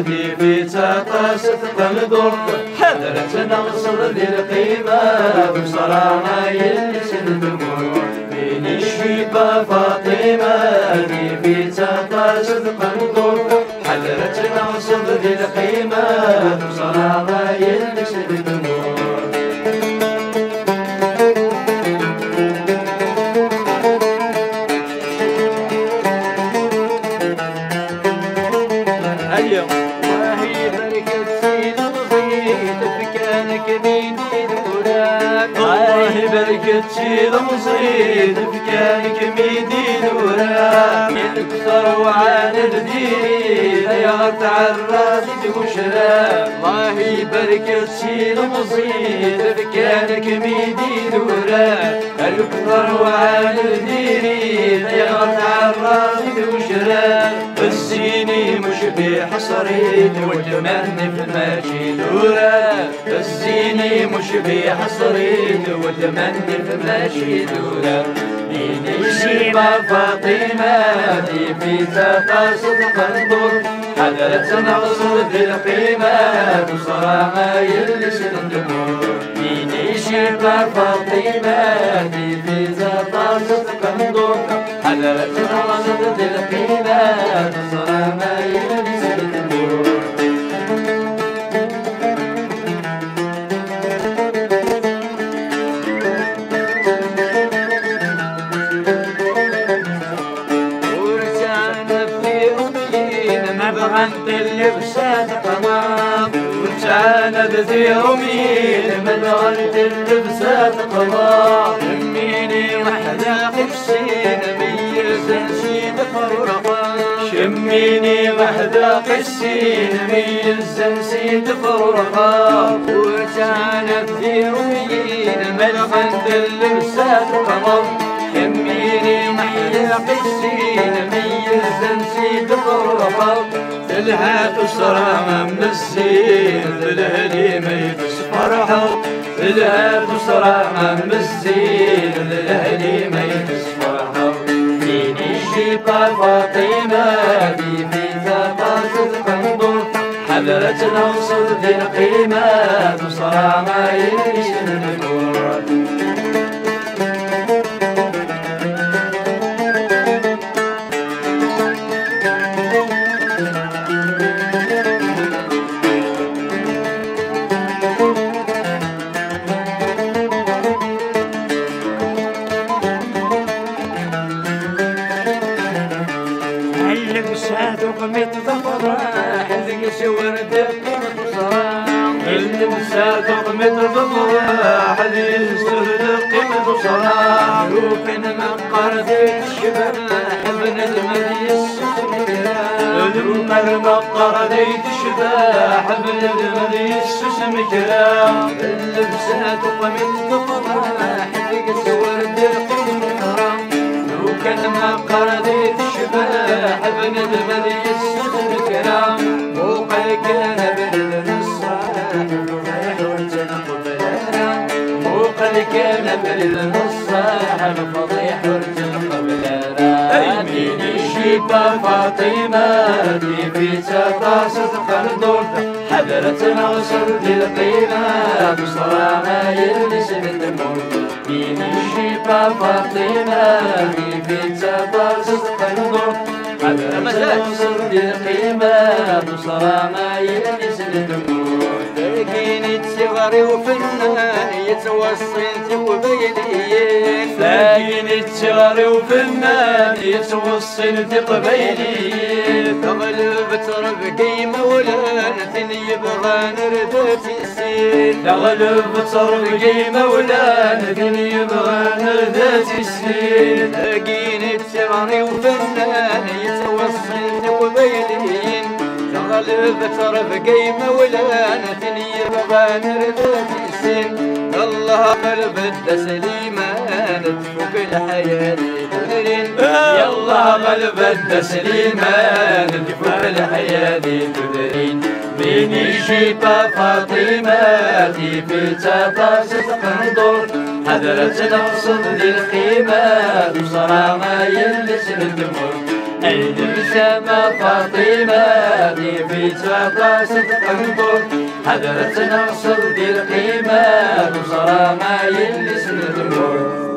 في تطاسة قندور حضرت نغصر ذي القيمة بصراحة يلس الدموع من الشيبة فاطمة في تطاسة قندور حضرت نغصر ذي القيمة بصراحة يلس الدموع وهي بركة سيد مصيد فكانك بيدي دوراك وهي بركة سيد مصيد فكانك بيدي دوراك الكسر وعان الدين يا تعرض وشراك وهي بركة سيد مصيد فكانك بيدي دوراك الكسر وعان الدين يا تعرض وشراك الزيني مش بحصري والتمني في الماشي دورة الزيني مش بحصري والتمني في الماشي دورة مين الشيبة فاطمة في تقاصد قندور حضرت نغصر ذي القيمة بصراحة يلس الدموع مين الشيبة فاطمة في تقاصد قندور حضرت نغصر ذي القيمة بصراحة يلس الدموع عند اللبسات قمام وتعاند ذي رمين من غلت اللبسات قمام شميني وحداق السين ميز نسيد فرقا شميني وحداق السين ميز نسيد فرقا وتعاند ذي رمين من غلت اللبسات قمام شميني وحداق السين ميز نسيد فرقا تلها تسرى من الزين للهلي ما يفس فرحه تلها تسرى من الزين للهلي ما يفس فرحه فيني الشيبة فاطمة في تقاصد قندور حضرت نغصر ذي القيمة تسرى ما يفس النور قمت ضفراح ذيش ورد صرام اللبسات قمت ضفراح ذيش قمت صرام لو كان مقر ذيك الشباح ابن المديس المقر ذيك الشباح ابن المديس اسم كلام اللبسات قمت ضفراح ذيش ورد قمت صرام لو كان مقر ذيك الشباح ابن المديس الكرام وقال كان بالنصاح الفضيح والتنقبلان وقال كان بالنصاح الفضيح والتنقبلان مين الشيبة فاطمة في تقاصد قندور حضرت نغصر ذي القيمة بصراحة يلس الدموع مين الشيبة فاطمة في تقاصد قندور حضرت نغصر ذي القيمة بصراحة يلس الدموع لكن صغري وفنان يتوصل قبيليين لكن الصغري وفنان يتوصل قبيليين تغلب تربقي مولان يبغى نردات السين تغلب تربقي مولان يبغى نردات السين لكن الصغري وفنان يتوصل قبيليين تغلب تربقي مولان يبغى نردات السين الله قلب التسليمان تفوق الحياة تدرين يلا قلب التسليمان تفوق الحياة تدرين مين الشيبة فاطمة في تقاصد قندور حضرت نغصر ذي القيمة بصراحة يلس الدموع عيد السما فاطمة في 19 قنطر حضرت نغصر دي القيمة وصرا ما يلي سنة النور.